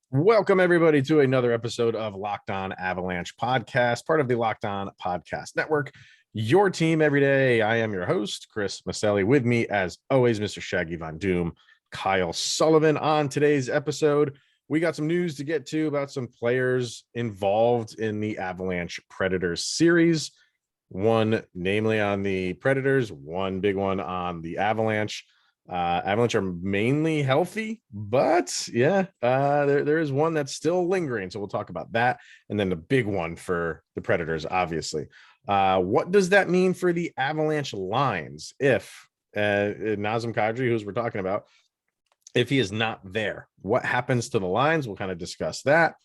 Welcome, everybody, to another episode of Locked On Avalanche podcast, part of the Locked On Podcast Network. Your team every day. I am your host, Chris Maselli. With me, as always, Mr. Shaggy Von Doom, Kyle Sullivan. On today's episode, we got some news to get to about some players involved in the Avalanche Predators series. One, namely on the Predators, one big one on the Avalanche. Avalanche are mainly healthy, but there is one that's still lingering. So we'll talk about that. And then the big one for the Predators, obviously. What does that mean for the Avalanche lines if Nazem Kadri, who's we're talking about, if he is not there? What happens to the lines? We'll kind of discuss that.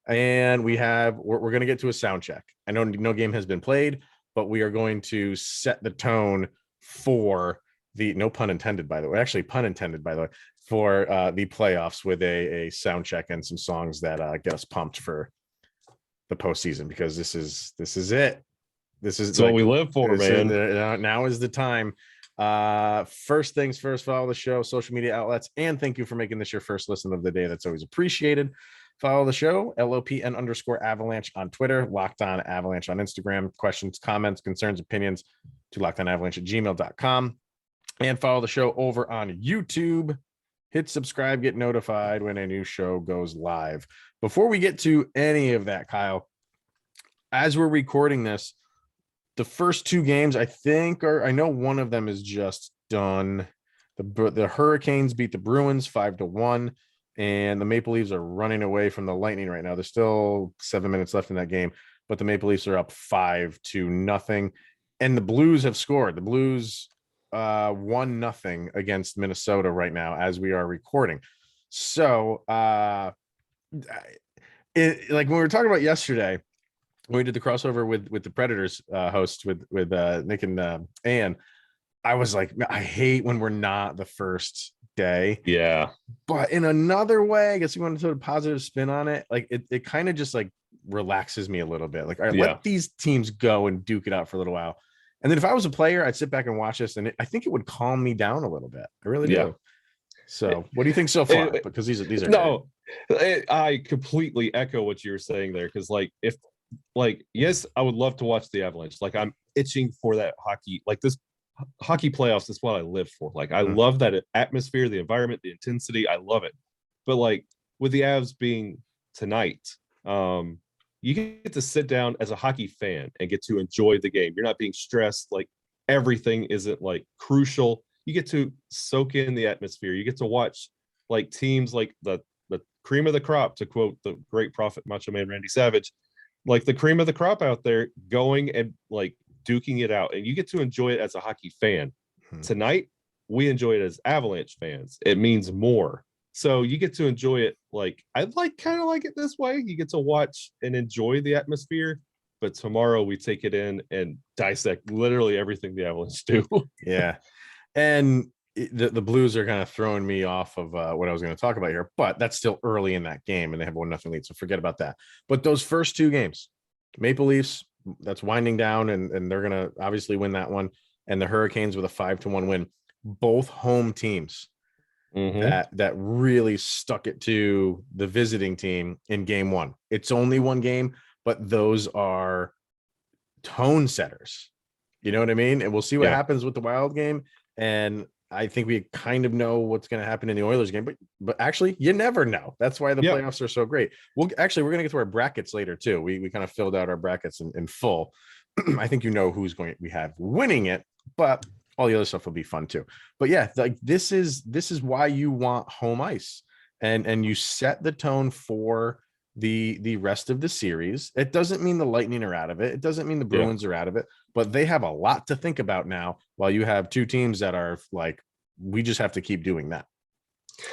And we're going to get to a sound check. I know no game has been played, but we are going to set the tone for no pun intended, by the way, actually pun intended, by the way, for the playoffs with a sound check and some songs that get us pumped for the postseason, because this is it. This is what we live for, man. Now is the time. First things first, follow the show, social media outlets, and thank you for making this your first listen of the day. That's always appreciated. Follow the show, LOPN_Avalanche on Twitter, Locked On Avalanche on Instagram. Questions, comments, concerns, opinions to lockedonavalanche@gmail.com. And follow the show over on YouTube. Hit subscribe, get notified when a new show goes live. Before we get to any of that, Kyle, as we're recording this, the first two games, I know one of them is just done. The Hurricanes beat the Bruins 5-1, and the Maple Leafs are running away from the Lightning right now. There's still 7 minutes left in that game, but the Maple Leafs are up 5-0. And the Blues have scored. The Blues 1-0 against Minnesota right now as we are recording. So like when we were talking about yesterday, when we did the crossover with the Predators host with Nick and Ann, I was like, I hate when we're not the first day. Yeah. But in another way, I guess you want to put a positive spin on it. Like it kind of just like relaxes me a little bit. Like, all right, let these teams go and duke it out for a little while. And then if I was a player, I'd sit back and watch this, and I think it would calm me down a little bit. I really do. So what do you think so far? Because these are no, I completely echo what you were saying there. Because yes, I would love to watch the Avalanche. Like, I'm itching for that hockey, like this hockey playoffs. That's what I live for. Like, I love that atmosphere, the environment, the intensity. I love it. But like with the Avs being tonight, you get to sit down as a hockey fan and get to enjoy the game. You're not being stressed. Like, everything isn't like crucial. You get to soak in the atmosphere. You get to watch like teams like the cream of the crop, to quote the great prophet Macho Man Randy Savage, like the cream of the crop out there going and like duking it out. And you get to enjoy it as a hockey fan. Tonight, we enjoy it as Avalanche fans. It means more. So you get to enjoy it. Like, I kind of like it this way. You get to watch and enjoy the atmosphere, but tomorrow we take it in and dissect literally everything the Avalanche do. Yeah. And the Blues are kind of throwing me off of what I was going to talk about here, but that's still early in that game and they have 1-0 lead. So forget about that. But those first two games, Maple Leafs, that's winding down and they're going to obviously win that one. And the Hurricanes with a 5-1 win, both home teams. That really stuck it to the visiting team in game one. It's only one game, but those are tone setters. You know what I mean? And we'll see what happens with the Wild game. And I think we kind of know what's going to happen in the Oilers game, but actually you never know. That's why the playoffs are so great. We're going to get to our brackets later too. We kind of filled out our brackets in full. I think we have winning it, but all the other stuff will be fun too. But yeah, like this is why you want home ice, and you set the tone for the rest of the series. It doesn't mean the Lightning are out of it. It doesn't mean the Bruins are out of it, but they have a lot to think about now, while you have two teams that are like, we just have to keep doing that.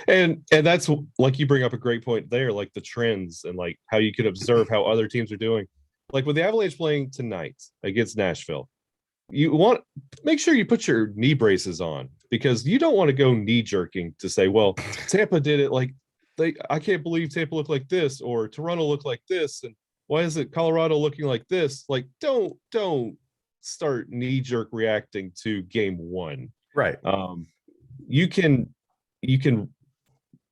And that's, like, you bring up a great point there, like the trends and like how you could observe how other teams are doing. Like with the Avalanche playing tonight against Nashville, you want make sure you put your knee braces on, because you don't want to go knee jerking to say, well, Tampa did it like I can't believe Tampa looked like this, or Toronto looked like this, and why is it Colorado looking like this? Like, don't start knee jerk reacting to game one. Right. You can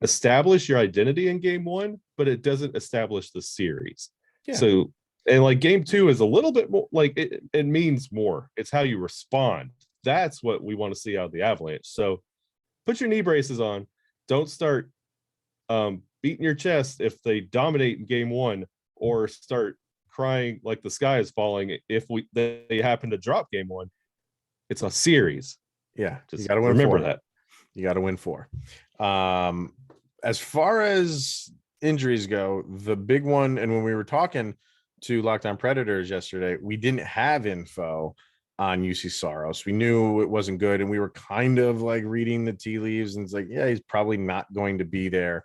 establish your identity in game one, but it doesn't establish the series. Yeah. So, and like game two is a little bit more like it means more. It's how you respond. That's what we want to see out of the Avalanche. So put your knee braces on. Don't start beating your chest if they dominate in game one, or start crying like the sky is falling if they happen to drop game one. It's a series. Yeah, just you got to win. Remember 4. that. You got to win 4. As far as injuries go, the big one, and when we were talking to Locked On Predators yesterday, we didn't have info on Juuse Saros. We knew it wasn't good, and we were kind of like reading the tea leaves, and it's like, yeah, he's probably not going to be there,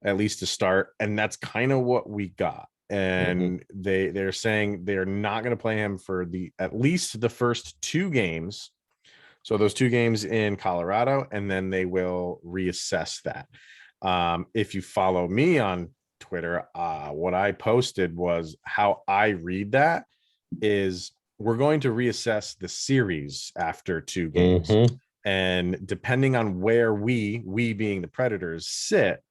at least to start. And that's kind of what we got. And they're saying they're not going to play him for at least the first 2 games. So those 2 games in Colorado, and then they will reassess that. If you follow me on Twitter, what I posted was how I read that is we're going to reassess the series after 2 games. And depending on where we being the Predators sit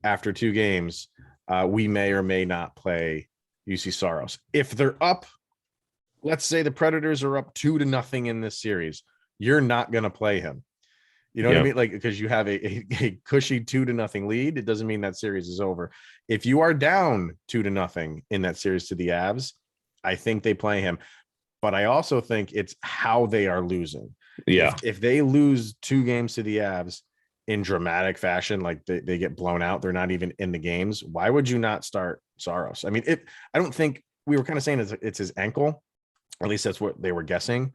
after 2 games, we may or may not play Juuse Saros. If they're up, let's say the Predators are up 2-0 in this series, you're not going to play him. You know what I mean? Like, because you have a cushy 2-0 lead, it doesn't mean that series is over. If you are down 2-0 in that series to the Avs, I think they play him. But I also think it's how they are losing. Yeah. If they lose 2 games to the Avs in dramatic fashion, like they get blown out, they're not even in the games, why would you not start Saros? I mean, I don't think, we were kind of saying it's his ankle. At least that's what they were guessing.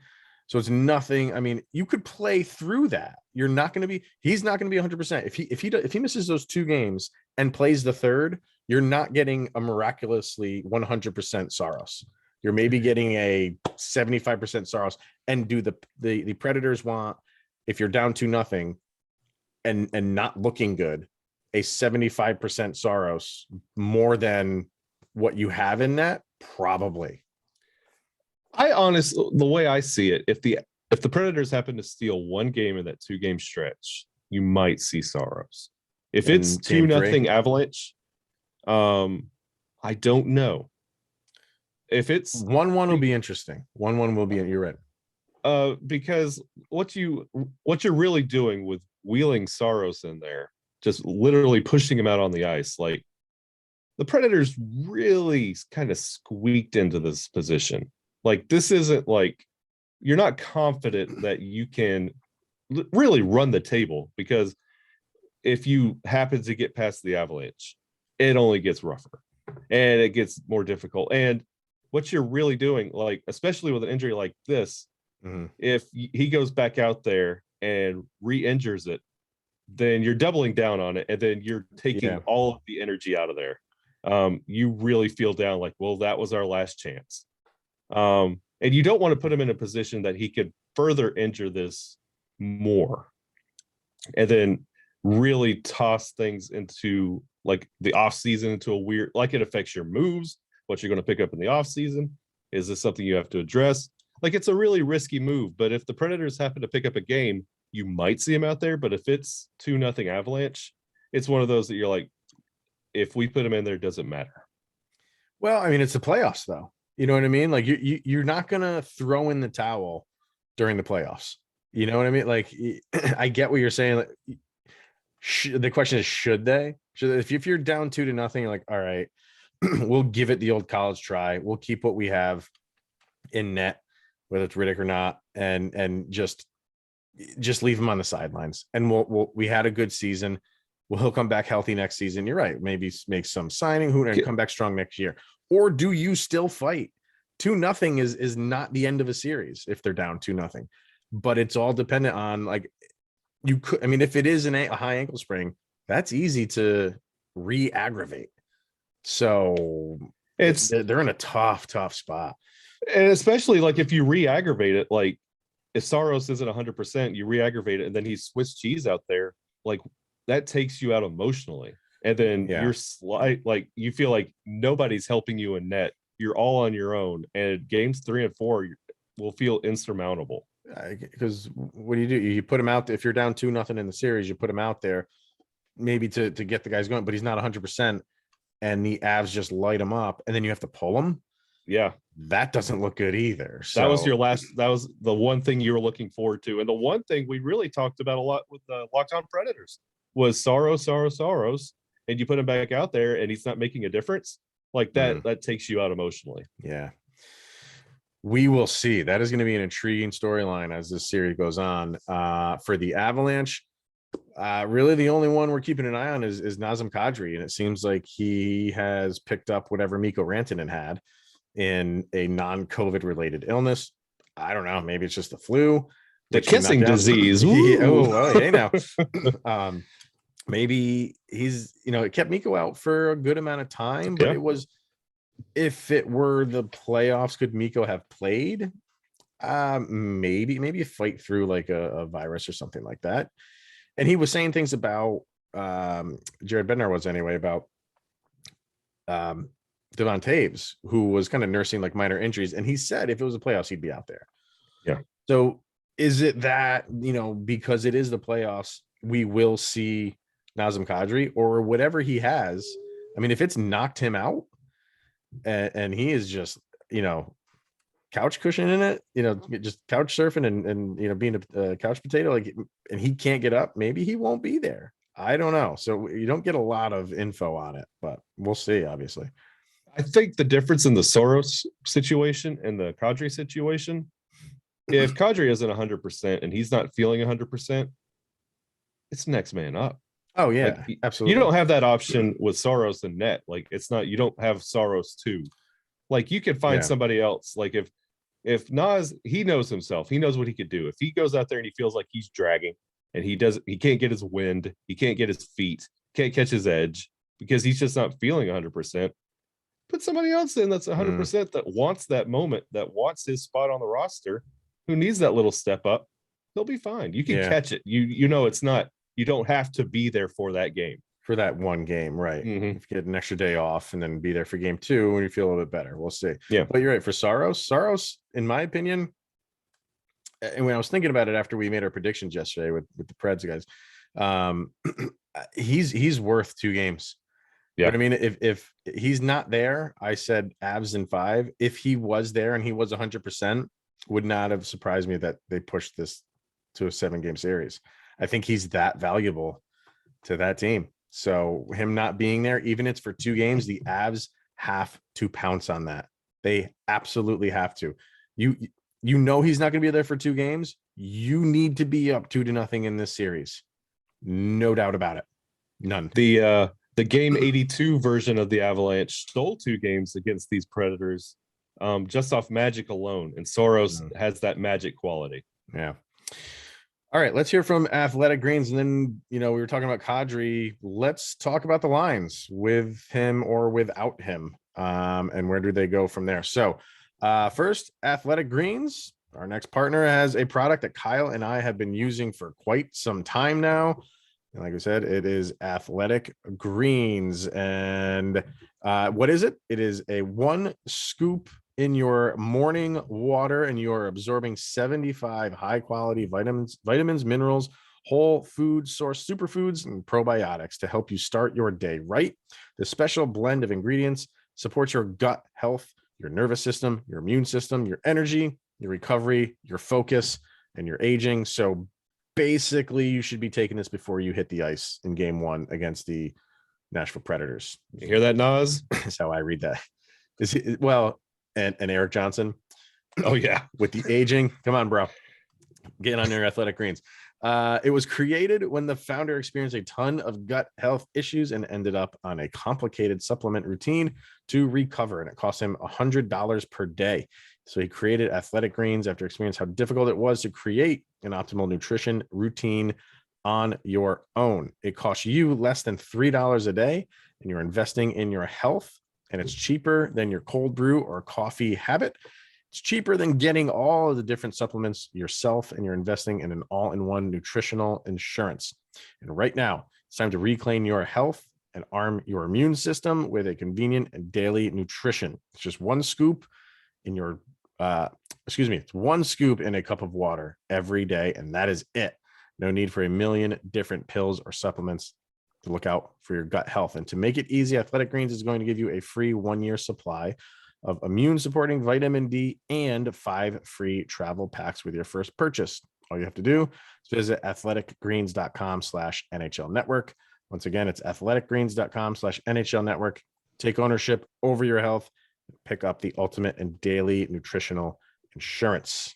So it's nothing. I mean, you could play through that. He's not going to be 100%. If he misses those 2 games and plays the third, you're not getting a miraculously 100% Saros. You're maybe getting a 75% Saros. And do the Predators want, if you're down 2-0 and not looking good, a 75% Saros more than what you have in that? Probably. I honestly, the way I see it, if the Predators happen to steal 1 game in that 2-game stretch, you might see Saros. If it's 2-0 Avalanche, I don't know. If it's 1-1 will be interesting. 1-1 will be, you're right. Because what you're really doing with wheeling Saros in there, just literally pushing him out on the ice, like the Predators really kind of squeaked into this position. Like, this isn't like, you're not confident that you can really run the table, because if you happen to get past the Avalanche, it only gets rougher and it gets more difficult. And what you're really doing, like, especially with an injury like this, if he goes back out there and re-injures it, then you're doubling down on it, and then you're taking all of the energy out of there. You really feel down, like, well, that was our last chance. And you don't want to put him in a position that he could further injure this more, and then really toss things into like the off season into a weird, like, it affects your moves, what you're going to pick up in the off season. Is this something you have to address? Like, it's a really risky move, but if the Predators happen to pick up a game, you might see him out there. But if it's 2-0 Avalanche, it's one of those that you're like, if we put him in there, it doesn't matter. Well, I mean, it's the playoffs, though. You know what I mean? Like, you're not going to throw in the towel during the playoffs. You know what I mean? Like, I get what you're saying. Like, the question is, should they? If you're down 2-0, you're like, all right, we'll give it the old college try. We'll keep what we have in net, whether it's Riddick or not, and just leave him on the sidelines. And we had a good season. Well, he'll come back healthy next season. You're right. Maybe make some signing and come back strong next year. Or do you still fight? 2-0 is not the end of a series if they're down 2-0. But it's all dependent on, like, you could. I mean, if it is a high ankle sprain, that's easy to re-aggravate. So they're in a tough spot. And especially, like, if you re-aggravate it, like, if Saros isn't 100%, you re-aggravate it, and then he's Swiss cheese out there, like, that takes you out emotionally. And then you're like, you feel like nobody's helping you in net. You're all on your own. And games 3 and 4 will feel insurmountable. Because what do? You put him out there. If you're down 2-0 in the series, you put him out there. maybe to get the guys going, but he's not 100%, and the Avs just light him up, and then you have to pull him. Yeah, that doesn't look good either. So that was that was the one thing you were looking forward to. And the one thing we really talked about a lot with the Locked On Predators was Saros. And you put him back out there and he's not making a difference. Like that takes you out emotionally. Yeah. We will see. That is going to be an intriguing storyline as this series goes on. For the Avalanche, really the only one we're keeping an eye on is Nazem Kadri. And it seems like he has picked up whatever Mikko Rantanen had in a non-COVID related illness. I don't know. Maybe it's just the flu, the kissing disease. Hey now. Maybe he's, it kept Mikko out for a good amount of time, but it was, if it were the playoffs, could Mikko have played? Maybe fight through like a virus or something like that. And he was saying things about Jared Bednar was anyway about Devon Taves, who was kind of nursing like minor injuries, and he said if it was the playoffs, he'd be out there. Yeah. So is it that, because it is the playoffs, we will see Nazem Kadri or whatever he has? I mean, if it's knocked him out and he is just, couch cushioning it, just couch surfing and being a couch potato, and he can't get up, maybe he won't be there. I don't know. So you don't get a lot of info on it, but we'll see, obviously. I think the difference in the Saros situation and the Kadri situation, if Kadri isn't 100% and he's not feeling 100%, it's next man up. Oh yeah, absolutely. You don't have that option with Saros and net. Like it's not, you don't have Saros too. Like you can find somebody else. Like if Nas, he knows himself, he knows what he could do. If he goes out there and he feels like he's dragging and he can't get his wind, he can't get his feet, can't catch his edge because he's just not feeling 100%. Put somebody else in that's 100% that wants that moment, that wants his spot on the roster, who needs that little step up. He'll be fine. You can catch it. It's not, you don't have to be there for that game. For that one game, right? If you get an extra day off and then be there for game 2 when you feel a little bit better. We'll see. Yeah. But you're right. For Saros, in my opinion, and when I was thinking about it after we made our predictions yesterday with the Preds guys, he's worth 2 games. Yeah. But I mean, if he's not there, I said Avs in 5. If he was there and he was 100%, would not have surprised me that they pushed this to a 7-game series. I think he's that valuable to that team. So him not being there, even if it's for 2 games, the Avs have to pounce on that. They absolutely have to. He's not going to be there for 2 games. You need to be up 2-0 in this series. No doubt about it. None. The game 82 version of the Avalanche stole 2 games against these Predators just off magic alone. And Saros has that magic quality. Yeah. All right, let's hear from Athletic Greens. And then, we were talking about Kadri. Let's talk about the lines with him or without him. And where do they go from there? So first, Athletic Greens. Our next partner has a product that Kyle and I have been using for quite some time now. And like I said, it is Athletic Greens. And what is it? It is a 1 scoop in your morning water, and you're absorbing 75 high quality vitamins, minerals, whole food source superfoods, and probiotics to help you start your day right. The special blend of ingredients supports your gut health, your nervous system, your immune system, your energy, your recovery, your focus, and your aging. So basically, you should be taking this before you hit the ice in game 1 against the Nashville Predators. You hear that, Nas? That's how I read that. And Eric Johnson. Oh, yeah. With the aging. Come on, bro. Get on your Athletic Greens. It was created when the founder experienced a ton of gut health issues and ended up on a complicated supplement routine to recover. And it cost him $100 per day. So he created Athletic Greens after experiencing how difficult it was to create an optimal nutrition routine on your own. It costs you less than $3 a day, and you're investing in your health. And it's cheaper than your cold brew or coffee habit. It's cheaper than getting all of the different supplements yourself, and you're investing in an all-in-one nutritional insurance. And right now, it's time to reclaim your health and arm your immune system with a convenient and daily nutrition. It's just 1 scoop in your, it's 1 scoop in a cup of water every day, and that is it. No need for a million different pills or supplements. to look out for your gut health. And to make it easy, Athletic Greens is going to give you a free 1-year supply of immune supporting vitamin D and 5 free travel packs with your first purchase. All you have to do is visit athleticgreens.com/NHL network. Once again, it's athleticgreens.com/NHL network. Take ownership over your health. Pick up the ultimate and daily nutritional insurance.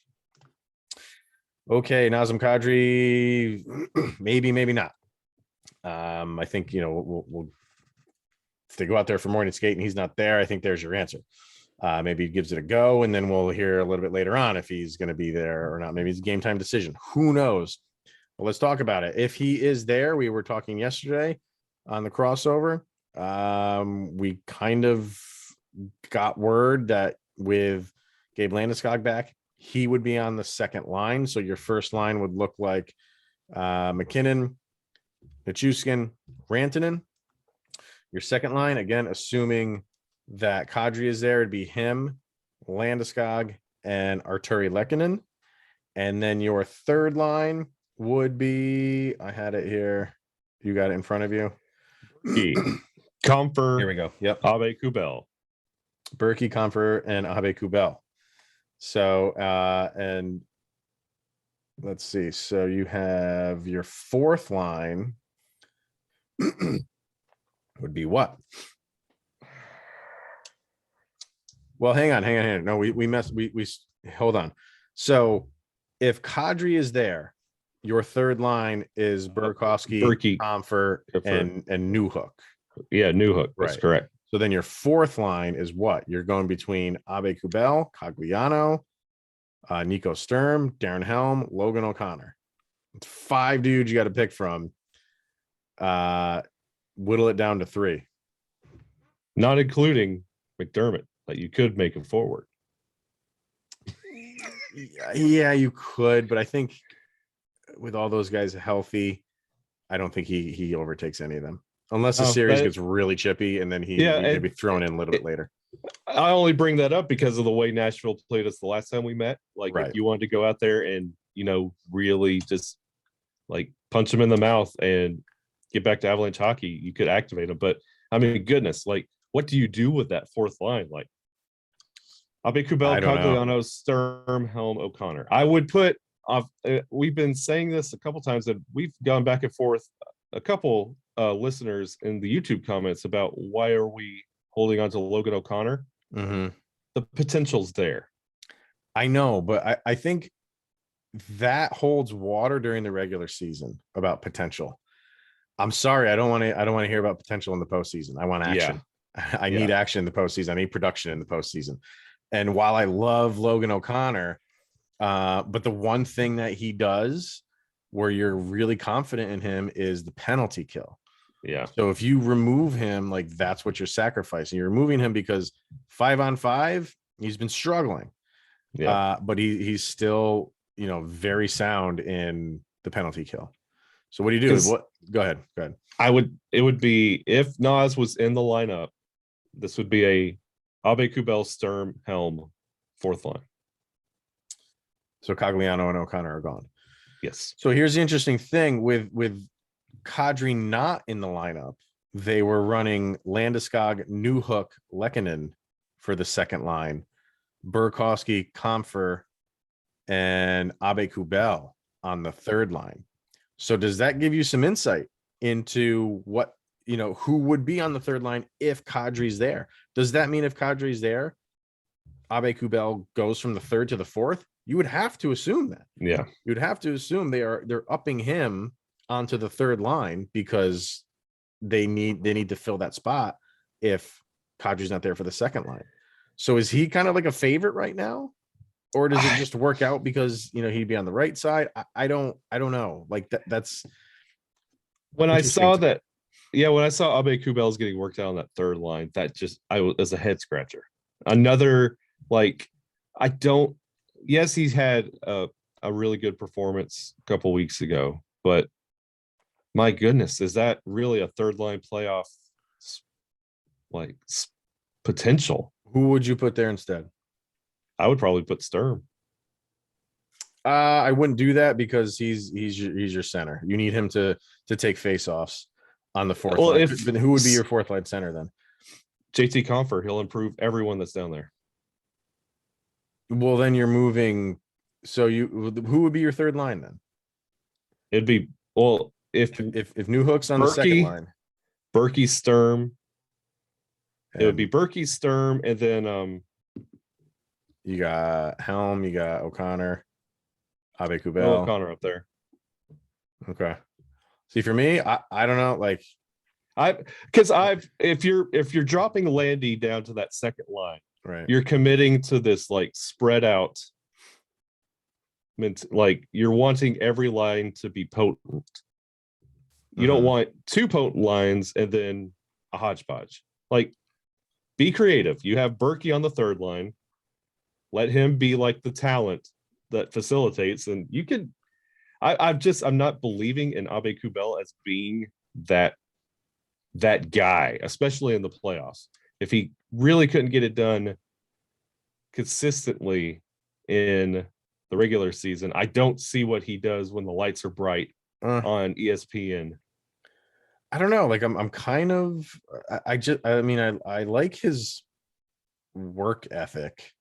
Okay, Nazem Kadri, maybe not. I think, we'll if they go out there for morning skate and he's not there, I think there's your answer. Maybe he gives it a go, and then we'll hear a little bit later on if he's going to be there or not. Maybe it's a game time decision. Who knows? Well, let's talk about it. If he is there, we were talking yesterday on the crossover. We kind of got word that with Gabe Landeskog back, he would be on the second line. So your first line would look like McKinnon, Nichushkin, Rantanen. Your second line, again, assuming that Kadri is there, it'd be him, Landeskog, and Arturi Lehkonen. And then your third line would be, I had it here. You got it in front of you. Comfort. Here we go. Yep. Abe Kubel. Berkey, Comfort, and Abe Kubel. So, and let's see. So you have your fourth line would be what? Well, hang on. No, we hold on. So if Kadri is there, your third line is Burakovsky, Comfort, and Newhook. Yeah, Newhook. That's right. Correct. So then your fourth line is what? You're going between Abe Kubel, Cogliano, Nico Sturm, Darren Helm, Logan O'Connor. It's 5 dudes you got to pick from. Whittle it down to 3. Not including McDermott, that you could make him forward. Yeah, you could, but I think with all those guys healthy, I don't think he overtakes any of them. Unless the series gets really chippy and then he may be thrown in a little bit later. I only bring that up because of the way Nashville played us the last time we met. Like, if you wanted to go out there and, really just like punch them in the mouth and get back to Avalanche hockey, you could activate them. But I mean, goodness, like, what do you do with that fourth line? Like, Abe Kubel, Cogliano, Sturm, Helm, O'Connor. I would put off. We've been saying this a couple times, and we've gone back and forth. A couple listeners in the YouTube comments about why are we holding on to Logan O'Connor? Mm-hmm. The potential's there. I know, but I think that holds water during the regular season about potential. I'm sorry, I don't want to hear about potential in the postseason. I want action. Yeah. I need action in the postseason. I need production in the postseason. And while I love Logan O'Connor, but the one thing that he does where you're really confident in him is the penalty kill. Yeah. So if you remove him, like, that's what you're sacrificing. You're removing him because 5-on-5, he's been struggling. Yeah. But he's still, very sound in the penalty kill. So what do you do? Go ahead. It would be, if Nas was in the lineup, this would be a Abe Kubel, Sturm, Helm, fourth line. So Cogliano and O'Connor are gone. Yes. So here's the interesting thing with Kadri not in the lineup. They were running Landeskog, Newhook, Lehkonen for the second line, Burakovsky, Comfer, and Abe Kubel on the third line. So does that give you some insight into what, who would be on the third line if Kadri's there? Does that mean if Kadri's there, Abe Kubel goes from the third to the fourth? You would have to assume that. Yeah. You'd have to assume they're upping him onto the third line because they need to fill that spot if Kadri's not there for the second line. So is he kind of like a favorite right now? Or does it just work out because, he'd be on the right side? I don't know. Like that's when I saw that. Yeah. When I saw Abe Kubel's getting worked out on that third line, that just, was a head scratcher. Another, yes, he's had a really good performance a couple weeks ago, but my goodness, is that really a third line playoff potential? Who would you put there instead? I would probably put Sturm. I wouldn't do that because he's your center. You need him to take faceoffs. on the fourth Well, line. if Then who would be your fourth line center then? JT Compher, he'll improve everyone that's down there. Well, then you're moving. So who would be your third line then? It'd be If New Hook's on the second line, Berkey, Sturm. It would and be Berkey, Sturm, and then you got Helm, you got O'Connor, Abe Kubel. O'Connor up there. Okay. See, for me, I don't know. Like, if you're dropping Landy down to that second line, right, you're committing to this like spread out. Like you're wanting every line to be potent. You don't want two potent lines and then a hodgepodge. Like, be creative. You have Berkey on the third line. Let him be like the talent that facilitates, and you can. I'm not believing in Abe Kubel as being that guy, especially in the playoffs. If he really couldn't get it done consistently in the regular season, I don't see what he does when the lights are bright on ESPN. I don't know. Like, I'm kind of. I mean, I like his work ethic.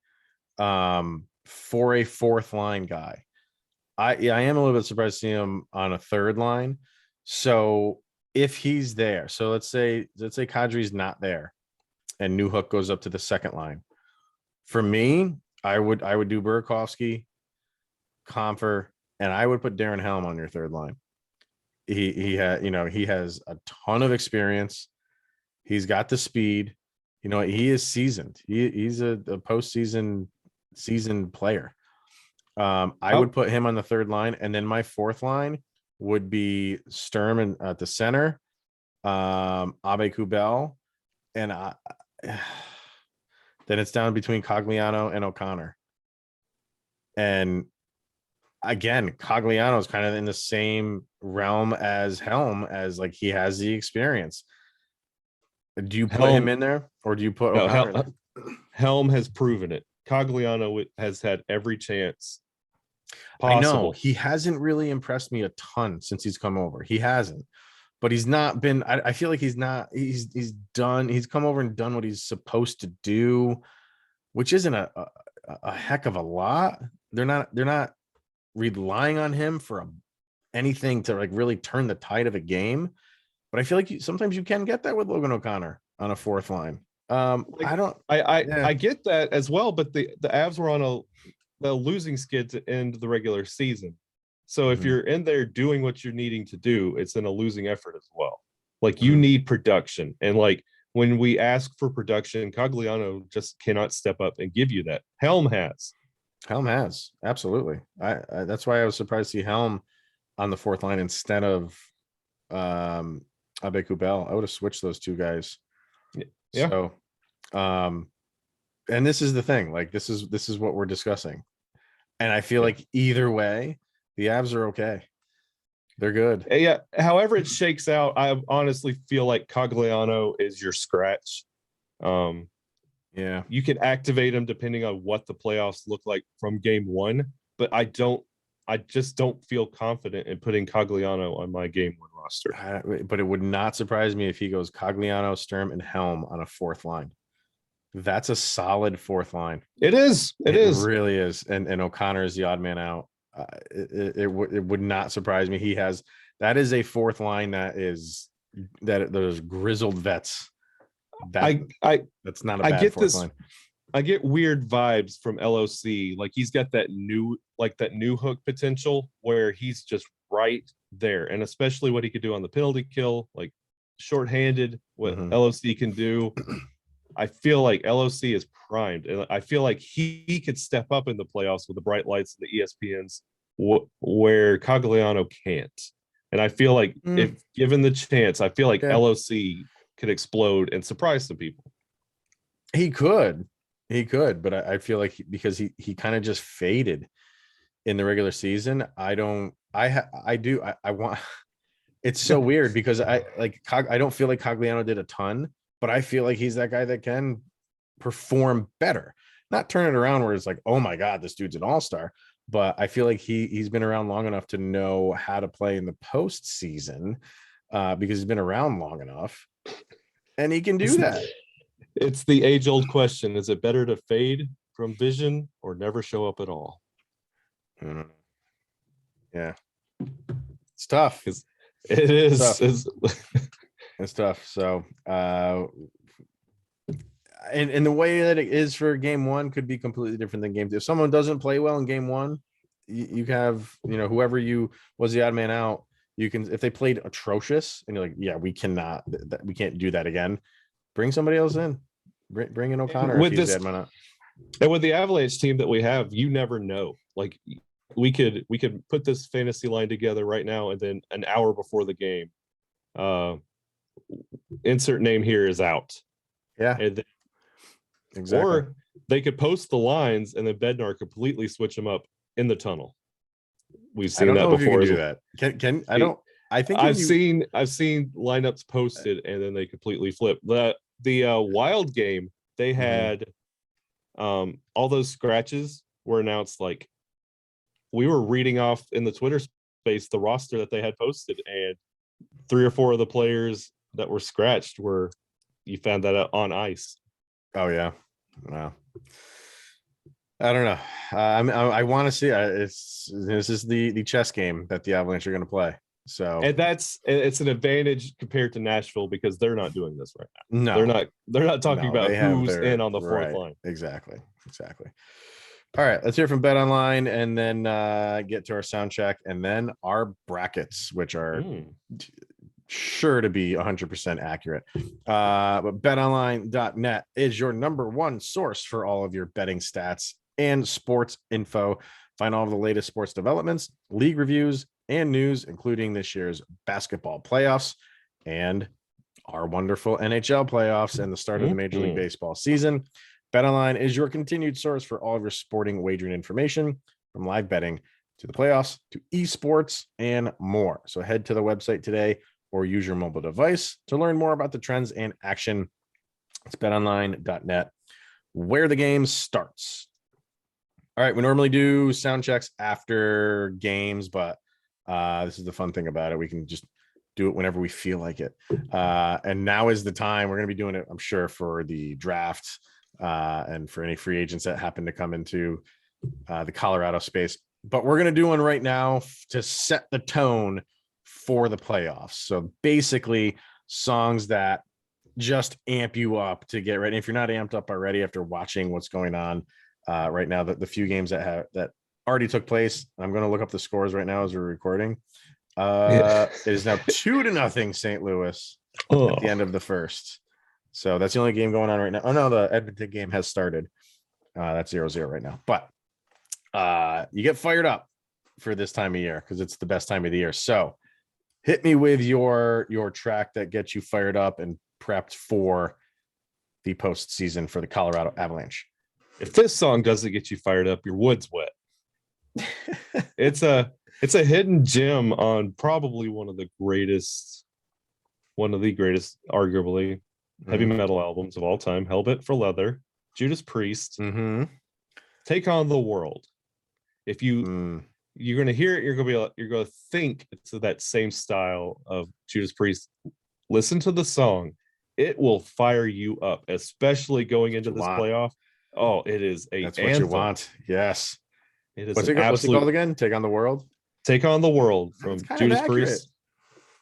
For a fourth line guy, I am a little bit surprised to see him on a third line. So if he's there, so let's say Kadri's not there, and Newhook goes up to the second line. For me, I would do Burakovsky, Comfer, and I would put Darren Helm on your third line. He has a ton of experience. He's got the speed. He is seasoned. He's a postseason seasoned player. I would put him on the third line, and then my fourth line would be Sturm and at the center, Abe Kubel, and then it's down between Cogliano and O'Connor. And again, Cogliano is kind of in the same realm as Helm, as like he has the experience. Do you put him in there, or do you put O'Connor? Helm has proven it. Cogliano has had every chance possible. I know he hasn't really impressed me a ton since he's come over. He hasn't, but he's not been. I feel like he's not. He's done. He's come over and done what he's supposed to do, which isn't a heck of a lot. They're not relying on him for anything to like really turn the tide of a game. But I feel like sometimes you can get that with Logan O'Connor on a fourth line. I get that as well, but the Avs were on a losing skid to end the regular season. So if you're in there doing what you're needing to do, it's in a losing effort as well. Like you need production, and like when we ask for production, Cogliano just cannot step up and give you that. Helm has absolutely. That's why I was surprised to see Helm on the fourth line instead of Abe Kubel. I would have switched those two guys. Yeah. So, and this is the thing. Like this is what we're discussing, and I feel like either way, the Avs are okay. They're good. Yeah. However it shakes out, I honestly feel like Cogliano is your scratch. Yeah, you can activate him depending on what the playoffs look like from game one, but I just don't feel confident in putting Cogliano on my game one roster. But it would not surprise me if he goes Cogliano, Sturm, and Helm on a fourth line. That's a solid fourth line. It is. It really is. And O'Connor is the odd man out. It would not surprise me. That is a fourth line those grizzled vets. That's not a bad fourth line. I get weird vibes from LOC. Like he's got that new hook potential where he's just right there. And especially what he could do on the penalty kill, like shorthanded, what LOC can do. I feel like LOC is primed. And I feel like he could step up in the playoffs with the bright lights and the ESPNs where Cogliano can't. And I feel like if given the chance, I feel like LOC could explode and surprise some people. He could, but I feel like because he kind of just faded in the regular season. I want. It's so weird because I don't feel like Cogliano did a ton, but I feel like he's that guy that can perform better, not turn it around where it's like, oh my God, this dude's an all-star. But I feel like he's been around long enough to know how to play in the postseason because he's been around long enough, and he can do that. It's the age-old question: is it better to fade from vision or never show up at all? Yeah, it's tough. It is. It's tough. So, and the way that it is for game one could be completely different than game two. If someone doesn't play well in game one, you have, whoever was the odd man out, you can, if they played atrocious and you're like, yeah, we can't do that again. Bring somebody else in. Bring in O'Connor with if he's this, the odd man out. And with the Avalanche team that we have, you never know. Like we could put this fantasy line together right now, and then an hour before the game, insert name here is out. Yeah. And then, exactly. Or they could post the lines and then Bednar completely switch them up in the tunnel. We've seen that before. Do that. I've seen lineups posted and then they completely flip. The Wild game, they had all those scratches were announced. Like we were reading off in the Twitter space the roster that they had posted, and 3 or 4 of the players that were scratched you found that out on ice. Oh yeah. Wow. I don't know. I want to see. This is the chess game that the Avalanche are going to play. So, and it's an advantage compared to Nashville because they're not doing this right now. No, they're not talking about who's in on the fourth line. Exactly. All right, let's hear from BetOnline and then get to our sound check and then our brackets, which are sure to be 100% accurate. But betonline.net is your number one source for all of your betting stats and sports info. Find all of the latest sports developments, league reviews, and news, including this year's basketball playoffs and our wonderful NHL playoffs and the start of the Major League Baseball season. BetOnline is your continued source for all of your sporting wagering information, from live betting to the playoffs to esports and more. So head to the website today or use your mobile device to learn more about the trends and action. It's betonline.net, where the game starts. All right, we normally do sound checks after games, but this is the fun thing about it. We can just do it whenever we feel like it. And now is the time. We're going to be doing it, I'm sure, for the draft and for any free agents that happen to come into the Colorado space. But we're going to do one right now to set the tone for the playoffs. So basically songs that just amp you up to get ready. If you're not amped up already after watching what's going on right now, the few games that already took place, I'm going to look up the scores right now as we're recording. It is now 2-0 St. Louis at the end of the first. So that's the only game going on right now. Oh no, the Edmonton game has started. That's 0-0 right now. But you get fired up for this time of year because it's the best time of the year. So hit me with your track that gets you fired up and prepped for the postseason for the Colorado Avalanche. If this song doesn't get you fired up, your wood's wet. It's a hidden gem on probably one of the greatest, arguably, heavy metal albums of all time. Hellbent for Leather, Judas Priest, Take on the World. If you're going to hear it, you're going to think it's that same style of Judas Priest. Listen to the song. It will fire you up, especially going into this playoff. Oh, it is that's anthem. What you want. Yes. It is what's it called again? Take on the World? Take on the World from Judas Priest.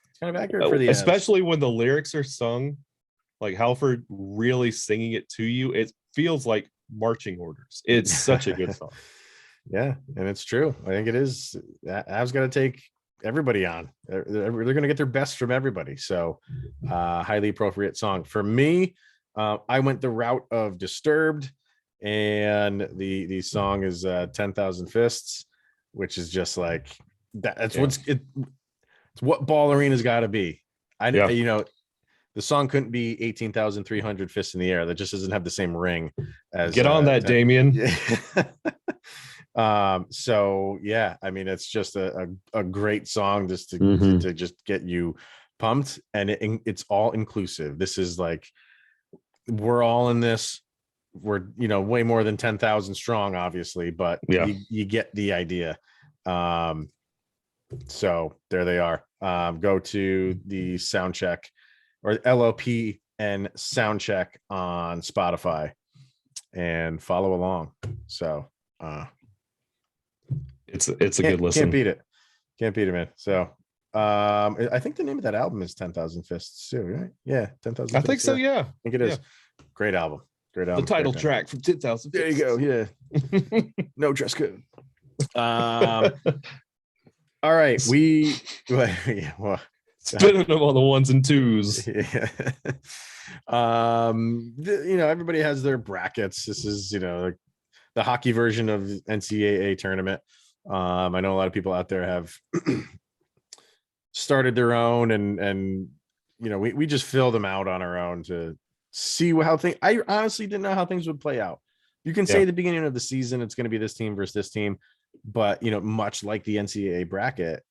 It's kind of accurate for the especially when the lyrics are sung, like Halford really singing it to you. It feels like marching orders. It's such a good song. Yeah, and it's true. I think it is. Av's got to take everybody on. They're going to get their best from everybody. So highly appropriate song. For me, I went the route of Disturbed, and the song is 10,000 Fists, which is just like that. That's it's what Ball Arena's got to be. The song couldn't be 18,300 fists in the air. That just doesn't have the same ring as Get on that, Damien. Yeah. So yeah, I mean, it's just a great song just to just get you pumped, and it's all inclusive. This is like, we're all in this. We're way more than 10,000 strong, obviously, but you get the idea. So there they are. go to the Soundcheck or LOP and Soundcheck on Spotify and follow along. So it's a good listen. Can't beat it, man. So I think the name of that album is 10,000 Fists too, right? Yeah, 10,000 Fists. I think so, yeah. I think it is. Yeah. Great album. The title track from 10,000 There you go. Yeah. No dress code. All right. Well, spinning them on the ones and twos. Yeah. Everybody has their brackets. This is, like the hockey version of NCAA tournament. I know a lot of people out there have started their own and we just fill them out on our own to see how things. I honestly didn't know how things would play out. You can say at the beginning of the season it's going to be this team versus this team, but much like the NCAA bracket,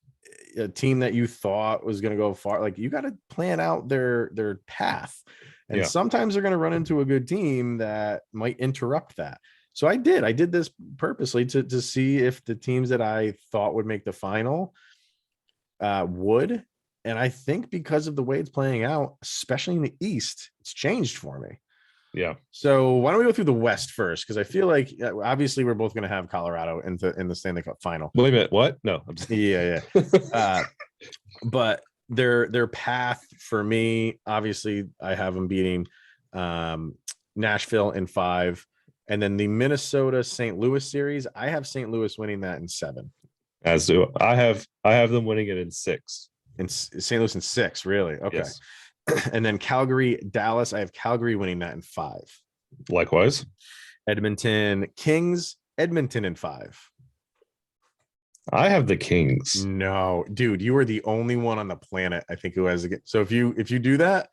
a team that you thought was going to go far, like you got to plan out their path, and sometimes they're going to run into a good team that might interrupt that. So I did this purposely to see if the teams that I thought would make the final would. And I think because of the way it's playing out, especially in the East, it's changed for me. Yeah. So why don't we go through the West first? Because I feel like obviously we're both going to have Colorado in the Stanley Cup final. Wait a minute. What? No. I'm just... Yeah. But their path for me, obviously, I have them beating Nashville in 5, and then the Minnesota St. Louis series. I have St. Louis winning that in 7. As do I have them winning it in 6. In St. Louis in 6, really? Okay. Yes. And then Calgary, Dallas, I have Calgary winning that in 5. Likewise. Edmonton Kings, Edmonton in 5. I have the Kings. No, dude, you are the only one on the planet, I think, who has a. So if you do that,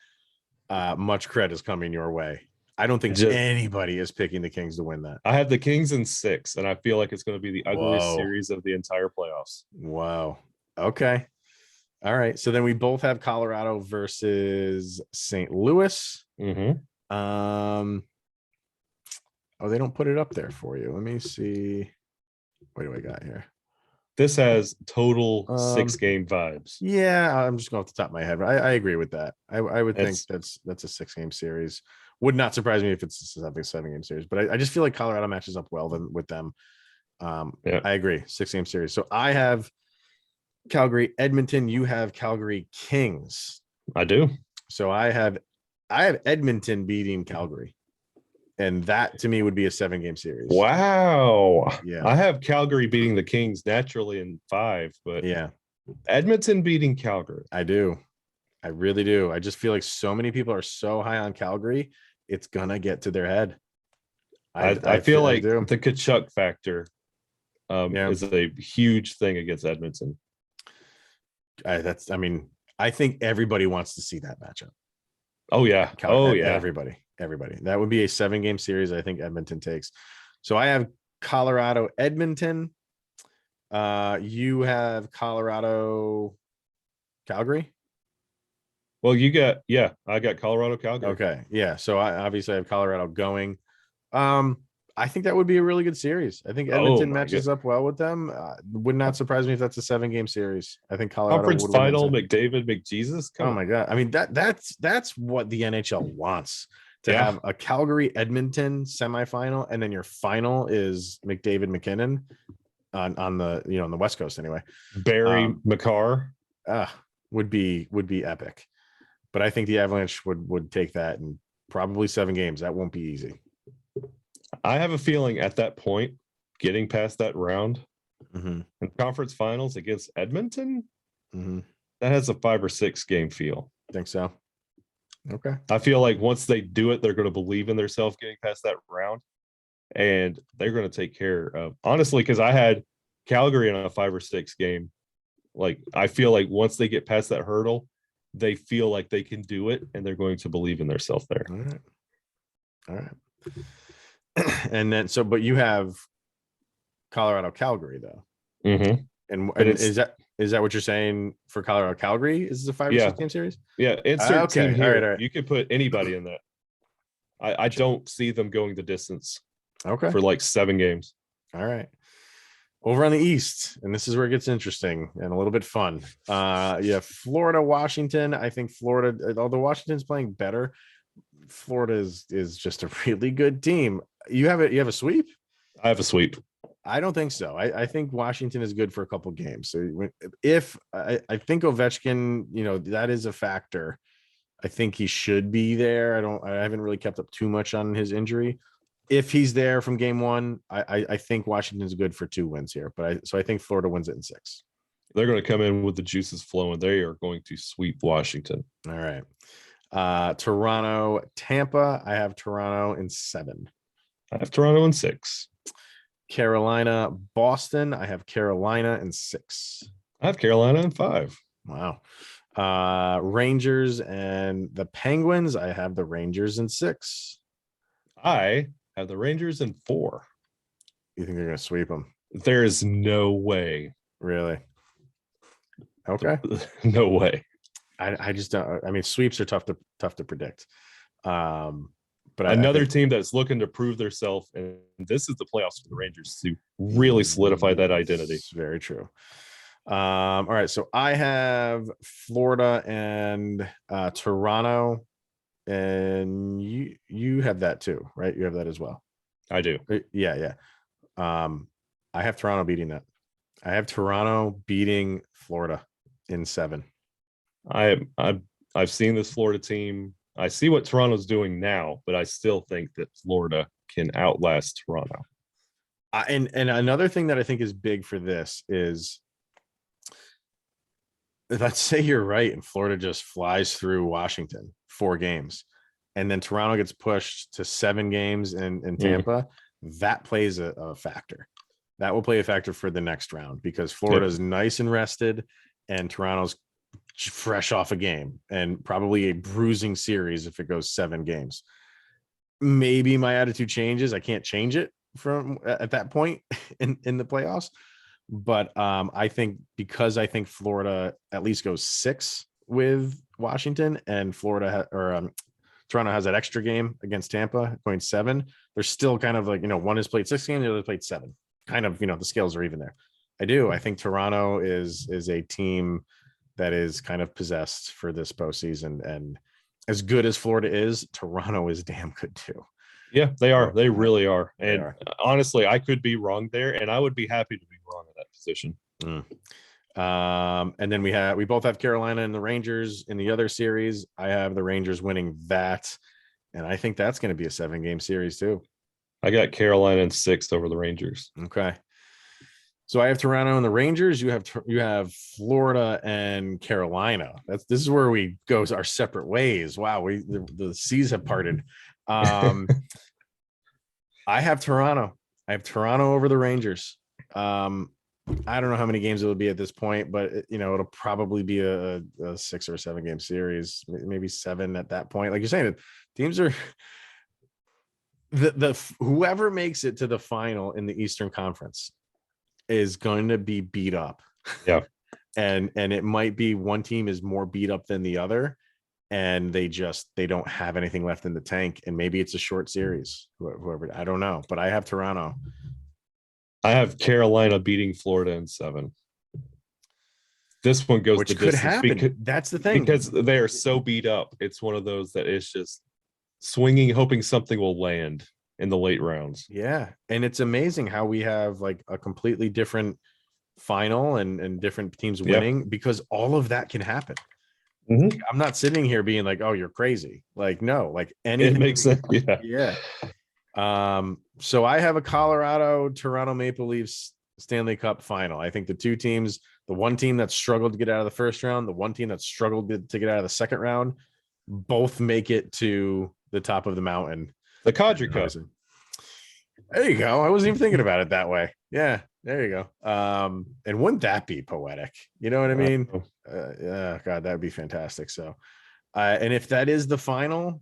much credit is coming your way. I don't think anybody is picking the Kings to win that. I have the Kings in 6, and I feel like it's going to be the ugliest series of the entire playoffs. Wow. Okay. All right. So then we both have Colorado versus St. Louis. Mm-hmm. They don't put it up there for you. Let me see. What do I got here? This has total 6-game vibes. Yeah, I'm just going off the top of my head. I agree with that. I would think that's a 6-game series. Would not surprise me if it's a 7-game series, but I just feel like Colorado matches up well with them. I agree. 6-game series. So I have Calgary, Edmonton. You have Calgary Kings. I do. So I have Edmonton beating Calgary, and that to me would be a 7-game series. Wow. Yeah. I have Calgary beating the Kings naturally in 5, but Edmonton beating Calgary. I do. I really do. I just feel like so many people are so high on Calgary, it's gonna get to their head. I feel like the Kachuk factor is a huge thing against Edmonton. I think everybody wants to see that matchup. Oh yeah. Everybody. That would be a 7-game series. I think Edmonton takes. So I have Colorado, Edmonton. You have Colorado, Calgary. Well, I got Colorado, Calgary. Okay. Yeah. So I obviously have Colorado going. I think that would be a really good series. I think Edmonton matches up well with them. Would not surprise me if that's a 7-game series. I think Colorado conference final, McDavid, McJesus. Oh my God. I mean, that's what the NHL wants, to have a Calgary Edmonton semifinal, and then your final is McDavid McKinnon on the on the West Coast anyway. Barry McCarr would be epic. But I think the Avalanche would take that in probably 7 games. That won't be easy. I have a feeling at that point, getting past that round in conference finals against Edmonton, that has a 5 or 6 game feel. Think so? Okay. I feel like once they do it, they're going to believe in themselves getting past that round, and they're going to take care of, honestly, because I had Calgary in a 5 or 6 game. Like, I feel like once they get past that hurdle, they feel like they can do it, and they're going to believe in themselves there. All right. And then, but you have Colorado, Calgary though. And is that what you're saying for Colorado, Calgary? Is this a 5 or 6 game series? Yeah. Insert team here. All right. You can put anybody in that. I don't see them going the distance. Okay. For like 7 games. All right. Over on the East, and this is where it gets interesting and a little bit fun. Yeah, Florida, Washington. I think Florida, although Washington's playing better, Florida is just a really good team. You have a sweep? I have a sweep. I don't think so. I think Washington is good for a couple games. So if I think Ovechkin, that is a factor. I think he should be there. I haven't really kept up too much on his injury. If he's there from game one, I think Washington's good for 2 wins here. So I think Florida wins it in 6. They're going to come in with the juices flowing. They are going to sweep Washington. All right. Toronto, Tampa. I have Toronto in 7. I have Toronto in 6. Carolina, Boston. I have Carolina in 6. I have Carolina in 5. Wow. Rangers and the Penguins. I have the Rangers in 6. I have the Rangers in 4. You think they're going to sweep them? There is no way. Really? Okay. No way. I just don't. I mean, sweeps are tough to predict. But another team that's looking to prove themselves, and this is the playoffs for the Rangers to really solidify that identity. It's very true. All right, so I have Florida and Toronto, and you have that too, right? You have that as well. I do. Yeah. I have Toronto beating that. I have Toronto beating Florida in 7. I've seen this Florida team. I see what Toronto's doing now, but I still think that Florida can outlast Toronto. And another thing that I think is big for this is, let's say you're right and Florida just flies through Washington 4 games, and then Toronto gets pushed to 7 games in Tampa. That plays a factor. That will play a factor for the next round because Florida's nice and rested, and Toronto's fresh off a game and probably a bruising series if it goes 7 games. Maybe my attitude changes. I can't change it from at that point in the playoffs. But I think because I think Florida at least goes 6 with Washington, and Toronto has that extra game against Tampa going 7. They're still kind of like, one has played 6 games, the other played 7. Kind of, the scales are even there. I think Toronto is a team that is kind of possessed for this postseason, and as good as Florida is, Toronto is damn good too. Yeah, they are. They really are. And honestly, I could be wrong there, and I would be happy to be wrong in that position. And then we both have Carolina and the Rangers in the other series. I have the Rangers winning that, and I think that's going to be a 7-game series too. I got Carolina in 6 over the Rangers. Okay. So I have Toronto and the Rangers. You have Florida and Carolina. This is where we go our separate ways. Wow, the seas have parted. I have Toronto. I have Toronto over the Rangers. I don't know how many games it will be at this point, but it'll probably be a 6 or 7 game series, maybe 7 at that point. Like you're saying, teams are the whoever makes it to the final in the Eastern Conference is going to be beat up. Yeah. and it might be one team is more beat up than the other, and they don't have anything left in the tank, and maybe it's a short series. Whoever, I don't know, but I have Toronto. I have Carolina beating Florida in 7. This one goes which could happen. That's the thing, because they are so beat up. It's one of those that is just swinging, hoping something will land in the late rounds. Yeah, and it's amazing how we have like a completely different final and different teams winning, because all of that can happen. Mm-hmm. I'm not sitting here being like, oh, you're crazy. Like, no, like anything. It makes sense. Yeah. So I have a Colorado Toronto Maple Leafs Stanley Cup final. I think the two teams, the one team that struggled to get out of the first round, the one team that struggled to get out of the second round, both make it to the top of the mountain. The Kadri Cup. There you go. I wasn't even thinking about it that way. Yeah, there you go. And wouldn't that be poetic? You know what I mean? Yeah, God, that would be fantastic. So, and if that is the final,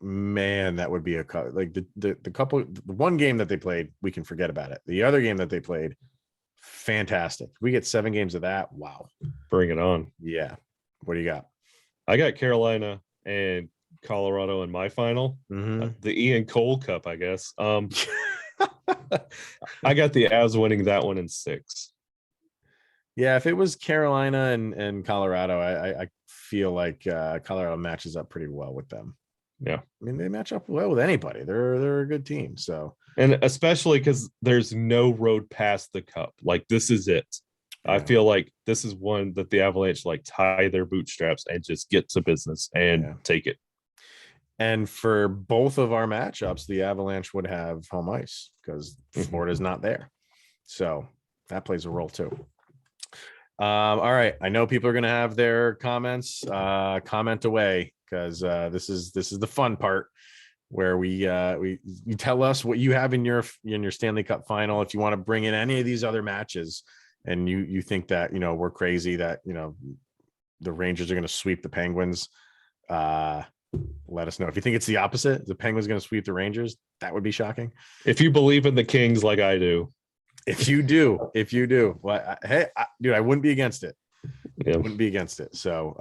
man, that would be the one game that they played, we can forget about it. The other game that they played, fantastic. We get 7 games of that. Wow. Bring it on. Yeah. What do you got? I got Carolina and Colorado in my final. Mm-hmm. The Ian Cole Cup, I guess. I got the Avs winning that one in 6. Yeah, if it was Carolina and Colorado, I feel like Colorado matches up pretty well with them. Yeah. I mean, they match up well with anybody. They're a good team. So, and especially because there's no road past the cup. Like, this is it. Yeah. I feel like this is one that the Avalanche like tie their bootstraps and just get to business and take it. And for both of our matchups, the Avalanche would have home ice because Florida's not there. So that plays a role too. All right. I know people are going to have their comments. Comment away because this is the fun part where we you tell us what you have in your Stanley Cup final. If you want to bring in any of these other matches and you think that, we're crazy, that, the Rangers are going to sweep the Penguins, let us know. If you think it's the opposite, the Penguins going to sweep the Rangers, that would be shocking. If you believe in the Kings like I do. If you do, well, dude, I wouldn't be against it. Yeah. Wouldn't be against it. So,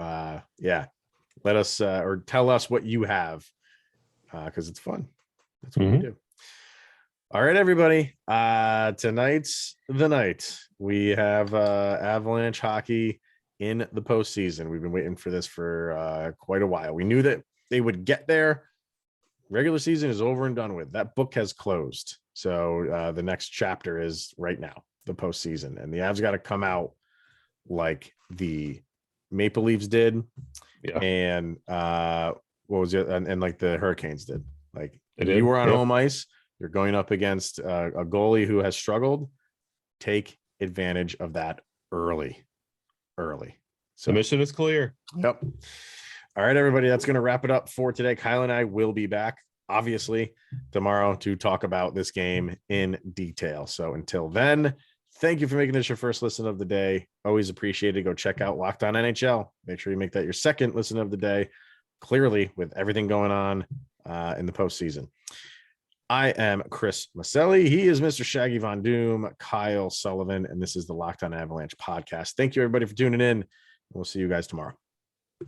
let us or tell us what you have, because it's fun. That's what we do. All right, everybody. Tonight's the night. We have Avalanche hockey in the postseason. We've been waiting for this for quite a while. We knew that they would get there. Regular season is over and done with. That book has closed. So the next chapter is right now, the postseason, and the Avs got to come out like the Maple Leafs did, and what was it, and like the Hurricanes did. Like you were on home ice, you're going up against a goalie who has struggled. Take advantage of that early. So the mission is clear. Yep. All right, everybody, that's going to wrap it up for today. Kyle and I will be back, obviously, tomorrow to talk about this game in detail. So until then, thank you for making this your first listen of the day. Always appreciate it. Go check out Locked On NHL. Make sure you make that your second listen of the day, clearly with everything going on in the postseason. I am Chris Maselli. He is Mr. Shaggy Von Doom, Kyle Sullivan, and this is the Locked On Avalanche podcast. Thank you, everybody, for tuning in. We'll see you guys tomorrow.